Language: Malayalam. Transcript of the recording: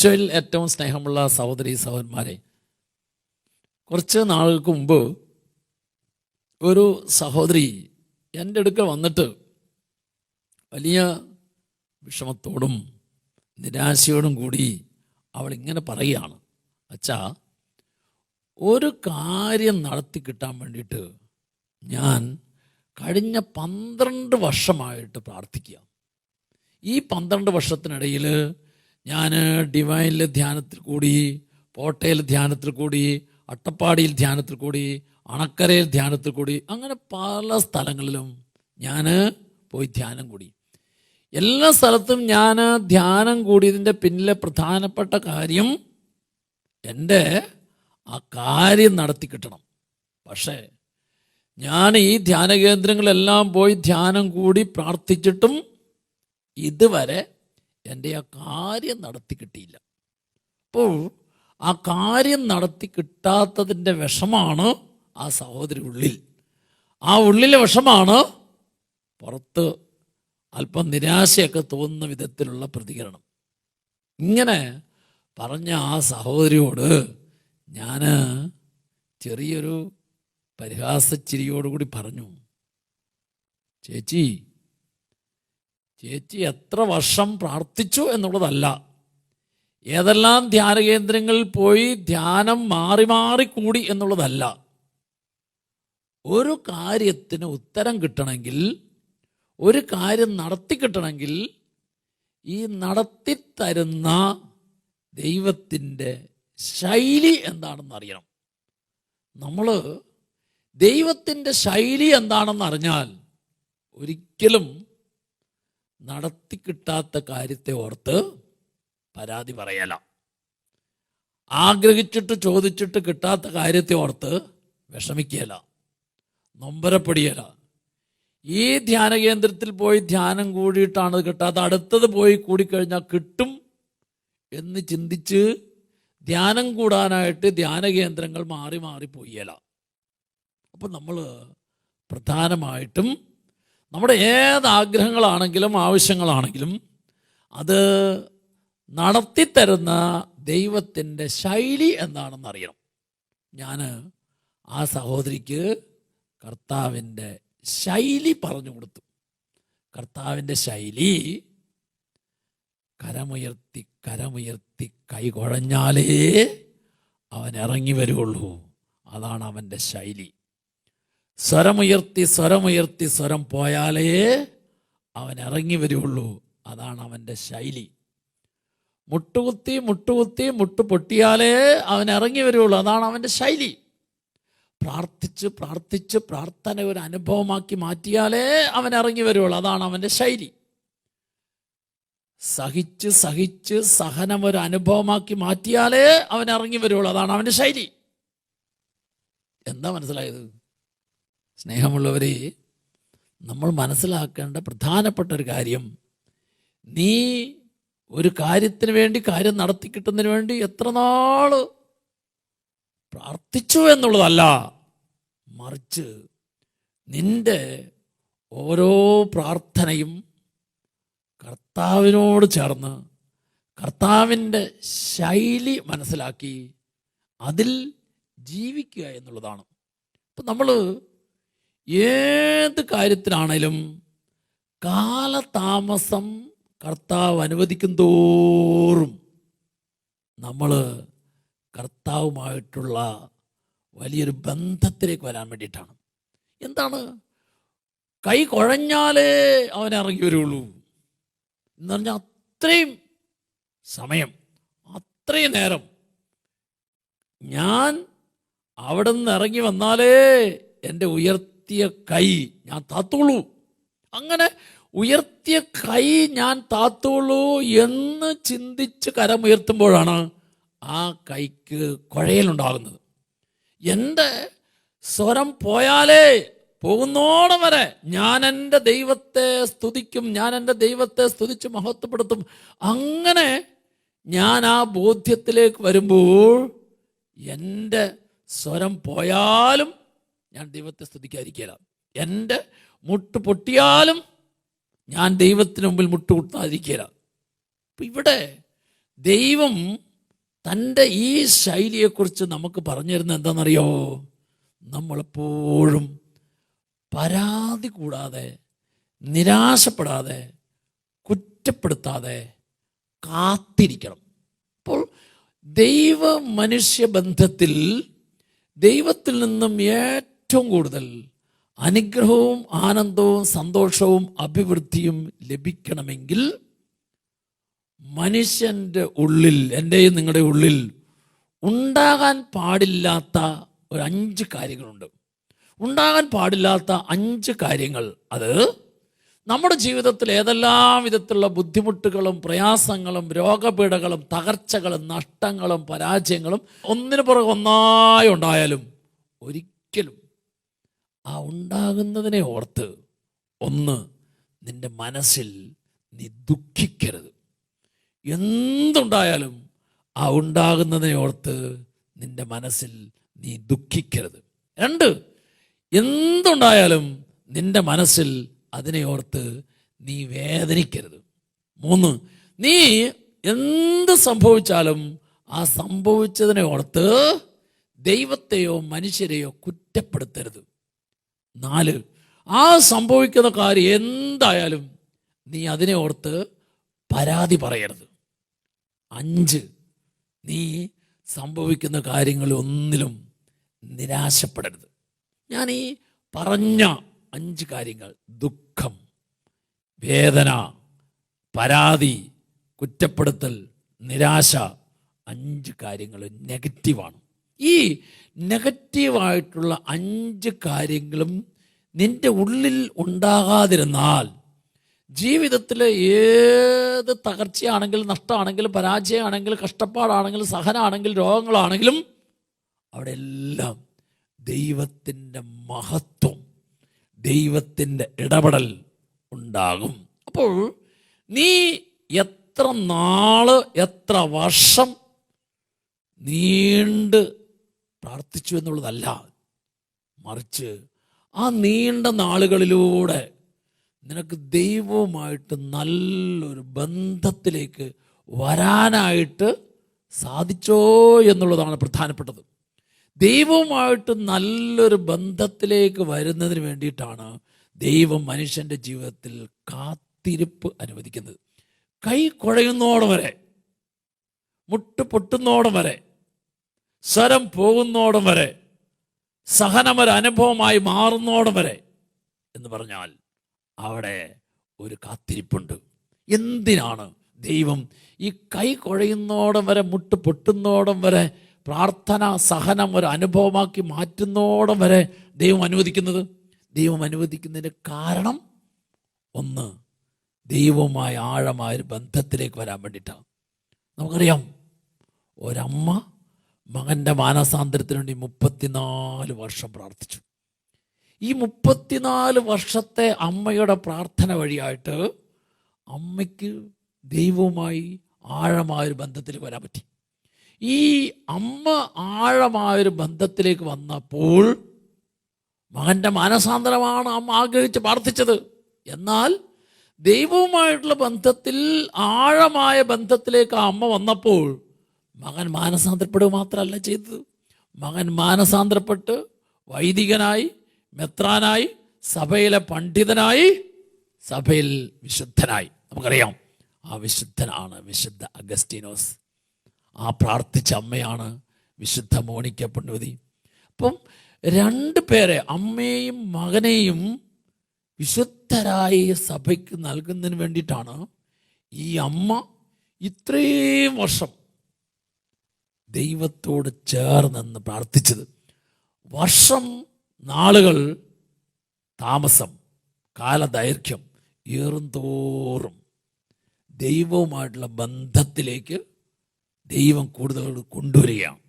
ഈശോയിൽ ഏറ്റവും സ്നേഹമുള്ള സഹോദരി സഹോദരന്മാരെ, കുറച്ച് നാളുകൾക്ക് മുമ്പ് ഒരു സഹോദരി എൻ്റെ അടുക്കൽ വന്നിട്ട് വലിയ വിഷമത്തോടും നിരാശയോടും കൂടി അവൾ ഇങ്ങനെ പറയുകയാണ്, അച്ഛാ, ഒരു കാര്യം നടത്തി കിട്ടാൻ വേണ്ടിയിട്ട് ഞാൻ കഴിഞ്ഞ 12 വർഷമായിട്ട് പ്രാർത്ഥിക്കുക. ഈ 12 വർഷത്തിനിടയിൽ ഞാൻ ഡിവൈനിൽ ധ്യാനത്തിൽ കൂടി, പോട്ടയിൽ ധ്യാനത്തിൽ കൂടി, അട്ടപ്പാടിയിൽ ധ്യാനത്തിൽ കൂടി, അണക്കരയിൽ ധ്യാനത്തിൽ കൂടി, അങ്ങനെ പല സ്ഥലങ്ങളിലും ഞാൻ പോയി ധ്യാനം കൂടി. എല്ലാ സ്ഥലത്തും ഞാൻ ധ്യാനം കൂടിയതിൻ്റെ പിന്നിലെ പ്രധാനപ്പെട്ട കാര്യം എൻ്റെ ആ കാര്യം നടത്തി കിട്ടണം. പക്ഷേ ഞാൻ ഈ ധ്യാന കേന്ദ്രങ്ങളെല്ലാം പോയി ധ്യാനം കൂടി പ്രാർത്ഥിച്ചിട്ടും ഇതുവരെ എൻ്റെ ആ കാര്യം നടത്തി കിട്ടിയില്ല. അപ്പോൾ ആ കാര്യം നടത്തി കിട്ടാത്തതിൻ്റെ വിഷമാണ് ആ സഹോദരി ഉള്ളിൽ. ആ ഉള്ളിലെ വിഷമാണ് പുറത്ത് അല്പം നിരാശയൊക്കെ തോന്നുന്ന വിധത്തിലുള്ള പ്രതികരണം. ഇങ്ങനെ പറഞ്ഞ ആ സഹോദരിയോട് ഞാൻ ചെറിയൊരു പരിഹാസച്ചിരിയോടുകൂടി പറഞ്ഞു, ചേച്ചി എത്ര വർഷം പ്രാർത്ഥിച്ചു എന്നുള്ളതല്ല, ഏതെല്ലാം ധ്യാന കേന്ദ്രങ്ങളിൽ പോയി ധ്യാനം മാറി മാറി കൂടി എന്നുള്ളതല്ല. ഒരു കാര്യത്തിന് ഉത്തരം കിട്ടണമെങ്കിൽ, ഒരു കാര്യം നടത്തി കിട്ടണമെങ്കിൽ ഈ നടത്തിത്തരുന്ന ദൈവത്തിൻ്റെ ശൈലി എന്താണെന്ന് അറിയണം. നമ്മൾ ദൈവത്തിൻ്റെ ശൈലി എന്താണെന്ന് അറിഞ്ഞാൽ ഒരിക്കലും നടത്തി കിട്ടാത്ത കാര്യത്തെ ഓർത്ത് പരാതി പറയല, ആഗ്രഹിച്ചിട്ട് ചോദിച്ചിട്ട് കിട്ടാത്ത കാര്യത്തെ ഓർത്ത് വിഷമിക്കുകയില്ല, നൊമ്പരപ്പെടിയല. ഈ ധ്യാന കേന്ദ്രത്തിൽ പോയി ധ്യാനം കൂടിയിട്ടാണ് കിട്ടാത്ത, അടുത്തത് പോയി കൂടിക്കഴിഞ്ഞാൽ കിട്ടും എന്ന് ചിന്തിച്ച് ധ്യാനം കൂടാനായിട്ട് ധ്യാന കേന്ദ്രങ്ങൾ മാറി മാറി പോയല. അപ്പം നമ്മൾ പ്രധാനമായിട്ടും നമ്മുടെ ഏത് ആഗ്രഹങ്ങളാണെങ്കിലും ആവശ്യങ്ങളാണെങ്കിലും അത് നടത്തിത്തരുന്ന ദൈവത്തിൻ്റെ ശൈലി എന്താണെന്ന് അറിയണം. ഞാൻ ആ സഹോദരിക്ക് കർത്താവിൻ്റെ ശൈലി പറഞ്ഞു കൊടുത്തു. കർത്താവിൻ്റെ ശൈലി കരമുയർത്തി കൈ കുഴഞ്ഞാലേ അവൻ ഇറങ്ങി വരുള്ളൂ. അതാണ് അവൻ്റെ ശൈലി. സ്വരമുയർത്തി സ്വരം പോയാലേ അവൻ ഇറങ്ങി വരുള്ളൂ. അതാണ് അവൻ്റെ ശൈലി. മുട്ടുകുത്തി മുട്ട് പൊട്ടിയാലേ അവൻ ഇറങ്ങി വരുള്ളൂ. അതാണ് അവൻ്റെ ശൈലി. പ്രാർത്ഥിച്ച് പ്രാർത്ഥന ഒരു അനുഭവമാക്കി മാറ്റിയാലേ അവൻ ഇറങ്ങി വരുള്ളൂ. അതാണ് അവൻ്റെ ശൈലി. സഹിച്ച് സഹനം ഒരു അനുഭവമാക്കി മാറ്റിയാലേ അവൻ ഇറങ്ങി വരുള്ളൂ. അതാണ് അവൻ്റെ ശൈലി. എന്താ മനസ്സിലായത്? സ്നേഹമുള്ളവരെ, നമ്മൾ മനസ്സിലാക്കേണ്ട പ്രധാനപ്പെട്ട ഒരു കാര്യം, നീ ഒരു കാര്യത്തിന് വേണ്ടി, കാര്യം നടത്തി കിട്ടുന്നതിന് വേണ്ടി എത്ര നാൾ പ്രാർത്ഥിച്ചു എന്നുള്ളതല്ല, മറിച്ച് നിന്റെ ഓരോ പ്രാർത്ഥനയും കർത്താവിനോട് ചേർന്ന് കർത്താവിൻ്റെ ശൈലി മനസ്സിലാക്കി അതിൽ ജീവിക്കുക എന്നുള്ളതാണ്. ഇപ്പം നമ്മൾ ഏത് കാര്യത്തിനാണേലും കാലതാമസം കർത്താവ് അനുവദിക്കും തോറും നമ്മൾ കർത്താവുമായിട്ടുള്ള വലിയൊരു ബന്ധത്തിലേക്ക് വരാൻ വേണ്ടിയിട്ടാണ്. എന്താണ്? കൈ കുഴഞ്ഞാലേ അവൻ ഇറങ്ങി വരുള്ളൂ എന്ന് പറഞ്ഞാൽ അത്രയും സമയം, അത്രയും നേരം ഞാൻ അവിടെ നിന്ന് ഇറങ്ങി വന്നാലേ എൻ്റെ ഉയർത്തിയ കൈ ഞാൻ താത്തുള്ളൂ. അങ്ങനെ ഉയർത്തിയ കൈ ഞാൻ താത്തുള്ളൂ എന്ന് ചിന്തിച്ച് കരമുയർത്തുമ്പോഴാണ് ആ കൈക്ക് കുഴയലുണ്ടാകുന്നത്. എൻ്റെ സ്വരം പോയാലേ, പോകുന്നോളം വരെ ഞാൻ എൻ്റെ ദൈവത്തെ സ്തുതിക്കും, ഞാൻ എൻ്റെ ദൈവത്തെ സ്തുതിച്ച് മഹത്വപ്പെടുത്തും. അങ്ങനെ ഞാൻ ആ ബോധ്യത്തിലേക്ക് വരുമ്പോൾ എൻ്റെ സ്വരം പോയാലും ഞാൻ ദൈവത്തെ സ്തുതിക്കാതിരിക്കില്ല, എൻ്റെ മുട്ട് പൊട്ടിയാലും ഞാൻ ദൈവത്തിന് മുമ്പിൽ മുട്ടുകുത്താതിരിക്കില്ല. അപ്പം ഇവിടെ ദൈവം തൻ്റെ ഈ ശൈലിയെക്കുറിച്ച് നമുക്ക് പറഞ്ഞു തരുന്നത് എന്താണെന്നറിയോ? നമ്മളെപ്പോഴും പരാതി കൂടാതെ, നിരാശപ്പെടാതെ, കുറ്റപ്പെടുത്താതെ കാത്തിരിക്കണം. അപ്പോൾ ദൈവ മനുഷ്യ ബന്ധത്തിൽ ദൈവത്തിൽ നിന്നും ഏറ്റവും കൂടുതൽ അനുഗ്രഹവും ആനന്ദവും സന്തോഷവും അഭിവൃദ്ധിയും ലഭിക്കണമെങ്കിൽ മനുഷ്യൻ്റെ ഉള്ളിൽ, എൻ്റെയും നിങ്ങളുടെ ഉള്ളിൽ ഉണ്ടാകാൻ പാടില്ലാത്ത ഒരു 5 കാര്യങ്ങളുണ്ട്. ഉണ്ടാകാൻ പാടില്ലാത്ത 5 കാര്യങ്ങൾ, അത് നമ്മുടെ ജീവിതത്തിൽ ഏതെല്ലാം വിധത്തിലുള്ള ബുദ്ധിമുട്ടുകളും പ്രയാസങ്ങളും രോഗപീഠകളും തകർച്ചകളും നഷ്ടങ്ങളും പരാജയങ്ങളും ഒന്നിനു പുറകെ ഒന്നായി ഉണ്ടായാലും ഒരിക്കലും ആ ഉണ്ടാകുന്നതിനെ ഓർത്ത് നിന്റെ മനസ്സിൽ നീ ദുഃഖിക്കരുത്. എന്തുണ്ടായാലും ആ ഉണ്ടാകുന്നതിനെ ഓർത്ത് നിന്റെ മനസ്സിൽ നീ ദുഃഖിക്കരുത്. 2, എന്തുണ്ടായാലും നിന്റെ മനസ്സിൽ അതിനെ ഓർത്ത് നീ വേദനിക്കരുത്. 3, നീ എന്ത് സംഭവിച്ചാലും ആ സംഭവിച്ചതിനെ ഓർത്ത് ദൈവത്തെയോ മനുഷ്യരെയോ കുറ്റപ്പെടുത്തരുത്. 4, ആ സംഭവിക്കുന്ന കാര്യം എന്തായാലും നീ അതിനെ ഓർത്ത് പരാതി പറയരുത്. 5, നീ സംഭവിക്കുന്ന കാര്യങ്ങളൊന്നിലും നിരാശപ്പെടരുത്. ഞാൻ ഈ പറഞ്ഞ 5 കാര്യങ്ങൾ, ദുഃഖം, വേദന, പരാതി, കുറ്റപ്പെടുത്തൽ, നിരാശ, 5 കാര്യങ്ങൾ നെഗറ്റീവാണ്. ഈ നെഗറ്റീവായിട്ടുള്ള 5 കാര്യങ്ങളും നിന്റെ ഉള്ളിൽ ഉണ്ടാകാതിരുന്നാൽ ജീവിതത്തിലെ ഏത് തകർച്ചയാണെങ്കിലും നഷ്ടമാണെങ്കിലും പരാജയമാണെങ്കിലും കഷ്ടപ്പാടാണെങ്കിലും സഹനമാണെങ്കിലും രോഗങ്ങളാണെങ്കിലും അവിടെ എല്ലാം ദൈവത്തിൻ്റെ മഹത്വം, ദൈവത്തിൻ്റെ ഇടപെടൽ ഉണ്ടാകും. അപ്പോൾ നീ എത്ര നാള്, എത്ര വർഷം നീണ്ട് പ്രാർത്ഥിച്ചു എന്നുള്ളതല്ല, മറിച്ച് ആ നീണ്ട നാളുകളിലൂടെ നിനക്ക് ദൈവവുമായിട്ട് നല്ലൊരു ബന്ധത്തിലേക്ക് വരാനായിട്ട് സാധിച്ചോ എന്നുള്ളതാണ് പ്രധാനപ്പെട്ടത്. ദൈവവുമായിട്ട് നല്ലൊരു ബന്ധത്തിലേക്ക് വരുന്നതിന് വേണ്ടിയിട്ടാണ് ദൈവം മനുഷ്യൻ്റെ ജീവിതത്തിൽ കാത്തിരിപ്പ് അനുവദിക്കുന്നത്. കൈ കുഴയുന്നോളം വരെ, മുട്ട് പൊട്ടുന്നോളം വരെ, സ്വരം പോകുന്നോളം വരെ, സഹനമൊരു അനുഭവമായി മാറുന്നോളം വരെ എന്ന് പറഞ്ഞാൽ അവിടെ ഒരു കാത്തിരിപ്പുണ്ട്. എന്തിനാണ് ദൈവം ഈ കൈ കുഴയുന്നോടം വരെ, മുട്ട് പൊട്ടുന്നോടം വരെ, പ്രാർത്ഥന സഹനം ഒരു അനുഭവമാക്കി മാറ്റുന്നോടം വരെ ദൈവം അനുവദിക്കുന്നത്? ദൈവം അനുവദിക്കുന്നതിന് കാരണം 1, ദൈവവുമായി ആഴമായൊരു ബന്ധത്തിലേക്ക് വരാൻ വേണ്ടിയിട്ടാണ്. നമുക്കറിയാം, ഒരമ്മ മകൻ്റെ മാനസാന്തരത്തിന് വേണ്ടി 34 വർഷം പ്രാർത്ഥിച്ചു. ഈ 34 വർഷത്തെ അമ്മയുടെ പ്രാർത്ഥന വഴിയായിട്ട് അമ്മയ്ക്ക് ദൈവവുമായി ആഴമായൊരു ബന്ധത്തിലേക്ക് വരാൻ പറ്റി. ഈ അമ്മ ആഴമായൊരു ബന്ധത്തിലേക്ക് വന്നപ്പോൾ മകൻ്റെ മാനസാന്തരമാണ് അമ്മ ആഗ്രഹിച്ച് പ്രാർത്ഥിച്ചത്. എന്നാൽ ദൈവവുമായിട്ടുള്ള ബന്ധത്തിൽ ആഴമായ ബന്ധത്തിലേക്ക് ആ അമ്മ വന്നപ്പോൾ മകൻ മാനസാന്തരപ്പെടുക മാത്രമല്ല ചെയ്തത്. മകൻ മാനസാന്തരപ്പെട്ട് വൈദികനായി, മെത്രാനായി, സഭയിലെ പണ്ഡിതനായി, സഭയിൽ വിശുദ്ധനായി. നമുക്കറിയാം, ആ വിശുദ്ധനാണ് വിശുദ്ധ അഗസ്തീനോസ്. ആ പ്രാർത്ഥിച്ച അമ്മയാണ് വിശുദ്ധ മോണിക്ക പുണ്യവതി. അപ്പം 2 പേരെ, അമ്മയെയും മകനെയും വിശുദ്ധരായി സഭയ്ക്ക് നൽകുന്നതിന് വേണ്ടിയിട്ടാണ് ഈ അമ്മ ഇത്രയും വർഷം ദൈവത്തോട് ചേർന്നെന്ന് പ്രാർത്ഥിച്ചത്. വർഷം, നാളുകൾ, താമസം, കാലദൈർഘ്യം ഏറും തോറും ദൈവവുമായിട്ടുള്ള ബന്ധത്തിലേക്ക് ദൈവം കൂടുതൽ കൊണ്ടുവരികയാണ്.